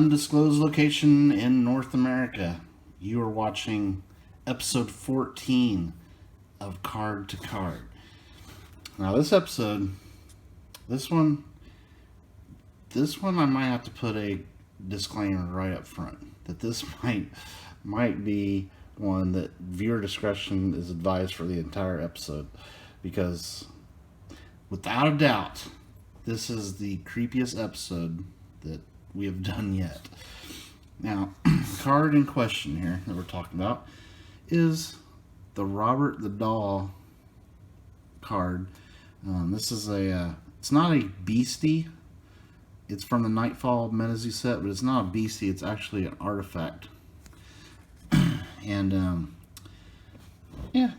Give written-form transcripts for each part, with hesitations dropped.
undisclosed location in North America. You are watching episode 14 of Card to Card. Now this episode, this one I might have to put a disclaimer right up front that this might be one that viewer discretion is advised for the entire episode, because without a doubt this is the creepiest episode that we have done yet. Now, the card in question here that we're talking about is the Robert the Doll card. This is it's not a beastie. It's from the Nightfall Menazee set, but it's not a beastie. It's actually an artifact. And yeah,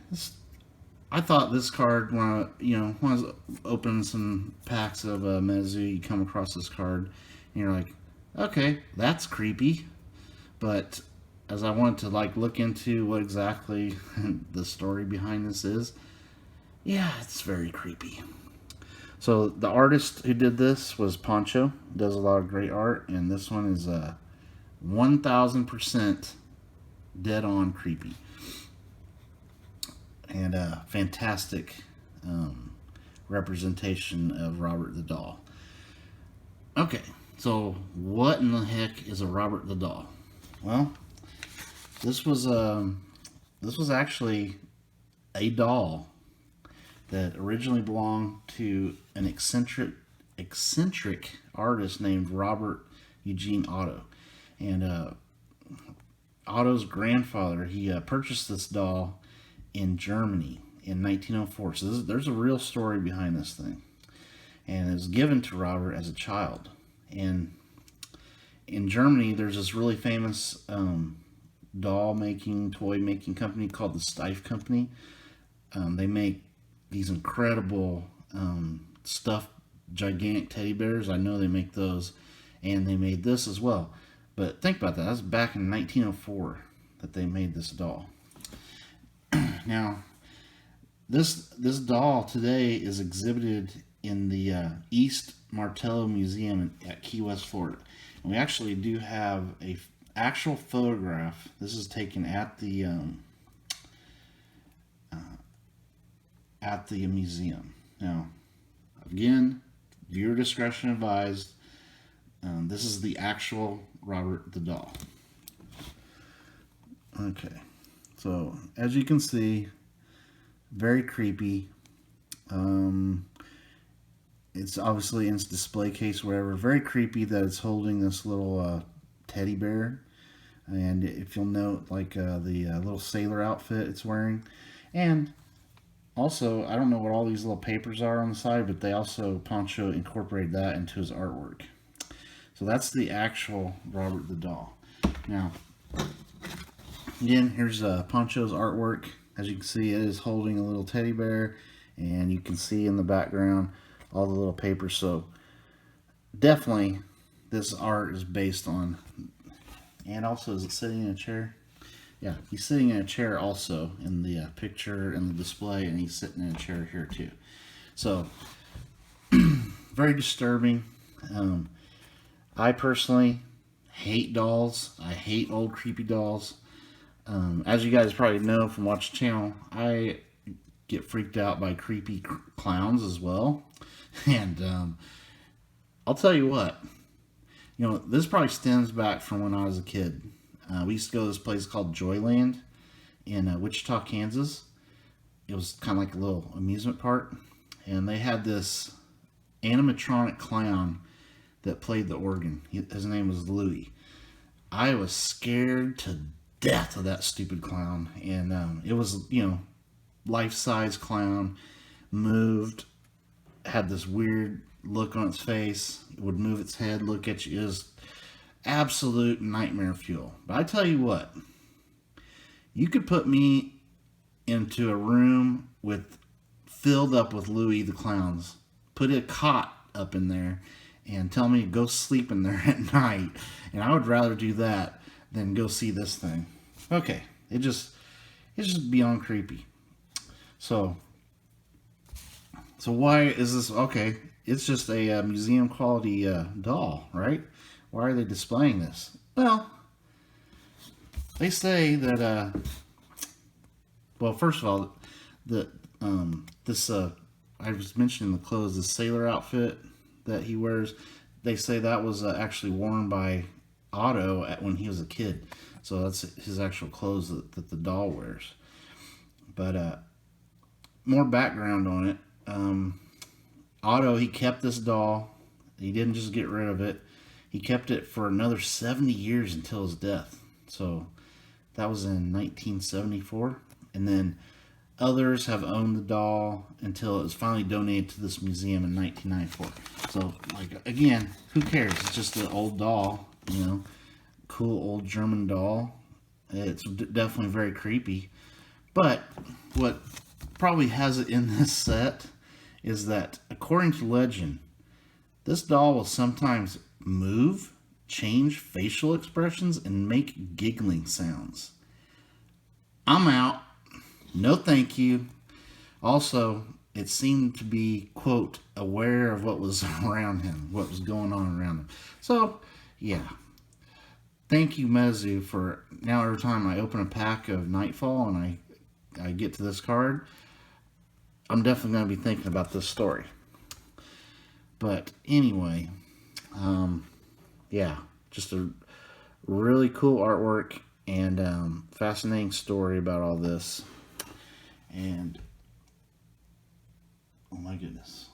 I thought this card, when I was opening some packs of Menazee, you come across this card, and you're like, okay, that's creepy. But as I wanted to look into what exactly the story behind this is, yeah, it's very creepy. So the artist who did this was Poncho. Does a lot of great art, and this one is 1000% dead on creepy. And a fantastic representation of Robert the Doll. Okay, so what in the heck is a Robert the Doll? Well, this was actually a doll that originally belonged to an eccentric artist named Robert Eugene Otto. And Otto's grandfather, he purchased this doll in Germany in 1904. So there's a real story behind this thing. And it was given to Robert as a child. And in Germany, there's this really famous doll making, toy making company called the Steiff Company. They make these incredible stuffed gigantic teddy bears. I know they make those, and they made this as well. But think about that. That was back in 1904 that they made this doll. Now, this doll today is exhibited in the East Martello Museum at Key West, Florida. And we actually do have a actual photograph. This is taken at the museum. Now, again, viewer discretion advised. This is the actual Robert the Doll. Okay, so as you can see, very creepy. It's obviously in its display case, wherever. Very creepy that it's holding this little teddy bear. And if you'll note, the little sailor outfit it's wearing. And also, I don't know what all these little papers are on the side, but they also, Poncho incorporated that into his artwork. So that's the actual Robert the Doll. Now, again, here's Poncho's artwork. As you can see, it is holding a little teddy bear, and you can see in the background all the little papers. So definitely this art is based on. And also, is it sitting in a chair? Yeah, he's sitting in a chair also in the picture and the display, and he's sitting in a chair here too. So very disturbing. I personally hate dolls. I hate old creepy dolls. As you guys probably know from watching the channel, I get freaked out by creepy clowns as well. And I'll tell you what, this probably stems back from when I was a kid. We used to go to this place called Joyland in Wichita, Kansas. It was kind of like a little amusement park. And they had this animatronic clown that played the organ. His name was Louie. I was scared to death of that stupid clown. And it was, life-size clown, moved, had this weird look on its face. It would move its head, look at you. It was absolute nightmare fuel. But I tell you what, you could put me into a room filled up with Louie the clowns, put a cot up in there, and tell me to go sleep in there at night, and I would rather do that than go see this thing. Okay, it's just beyond creepy. So why is this? Okay, it's just a museum quality doll, right? why are they displaying this? Well, they say that, well, first of all, the this I was mentioning the clothes, the sailor outfit that he wears. They say that was actually worn by Otto when he was a kid. So that's his actual clothes that the doll wears. But more background on it. Otto, he kept this doll. He didn't just get rid of it. He kept it for another 70 years until his death. So that was in 1974. And then others have owned the doll until it was finally donated to this museum in 1994. So, like, again, who cares? It's just an old doll, you know, cool old German doll. It's definitely very creepy. But what probably has it in this set is that, according to legend, this doll will sometimes move, change facial expressions, and make giggling sounds. I'm out. No thank you. Also, it seemed to be, quote, aware of what was around him, what was going on around him. So, yeah. Thank you, Mezu, for now every time I open a pack of Nightfall and I get to this card, I'm definitely going to be thinking about this story. But anyway, yeah, just a really cool artwork and fascinating story about all this. And oh my goodness,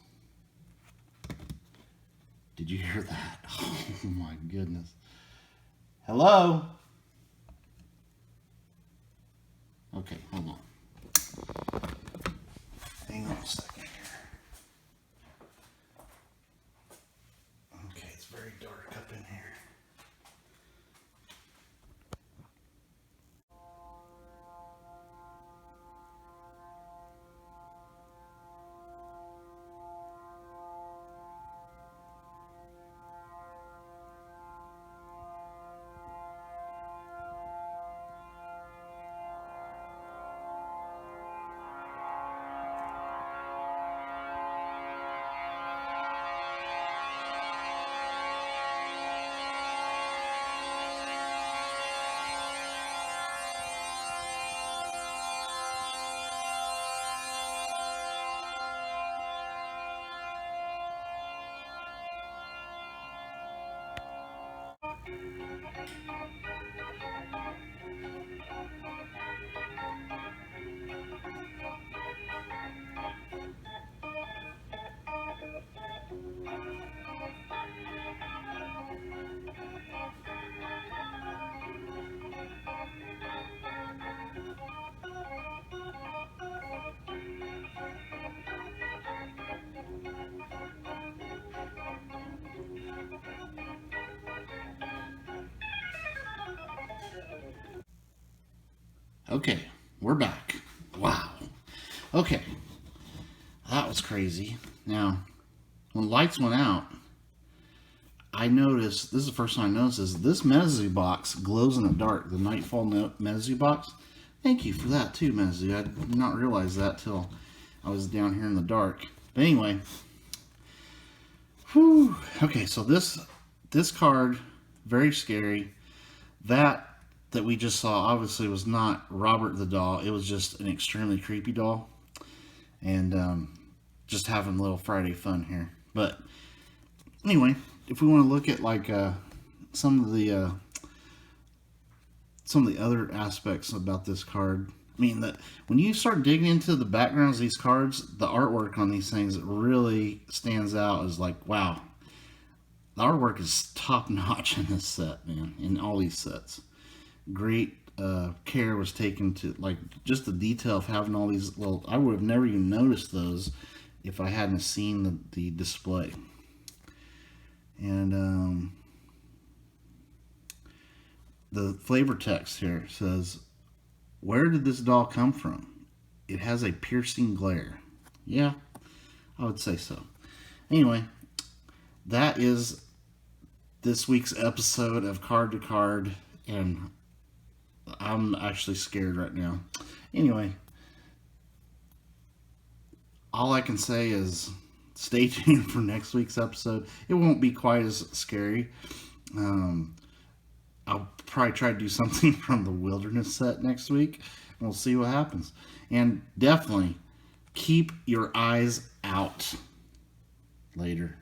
did you hear that? Oh my goodness. Hello? Okay, hold on. Hang on a second here. Okay, it's very dark up in here. Okay, we're back. Wow. Okay, that was crazy. Now, when lights went out, I noticed, this is the first time I noticed, is this Mezu box glows in the dark. The Nightfall Mezu box. Thank you for that too, Mezu. I did not realize that till I was down here in the dark. But anyway, whew. Okay, so this card, very scary. That we just saw obviously was not Robert the doll. It was just an extremely creepy doll. And just having a little Friday fun here. But anyway, if we want to look at like some of the other aspects about this card, I mean, that when you start digging into the backgrounds of these cards, the artwork on these things really stands out as like, wow, the artwork is top notch in this set, man. In all these sets, great care was taken to like just the detail of having all these little. I would have never even noticed those if I hadn't seen the display. And the flavor text here says, "Where did this doll come from? It has a piercing glare." Yeah, I would say so. Anyway, that is this week's episode of Card to Card, and I'm actually scared right now. Anyway, all I can say is stay tuned for next week's episode. It won't be quite as scary. Um, I'll probably try to do something from the wilderness set next week, and we'll see what happens. And definitely keep your eyes out. Later.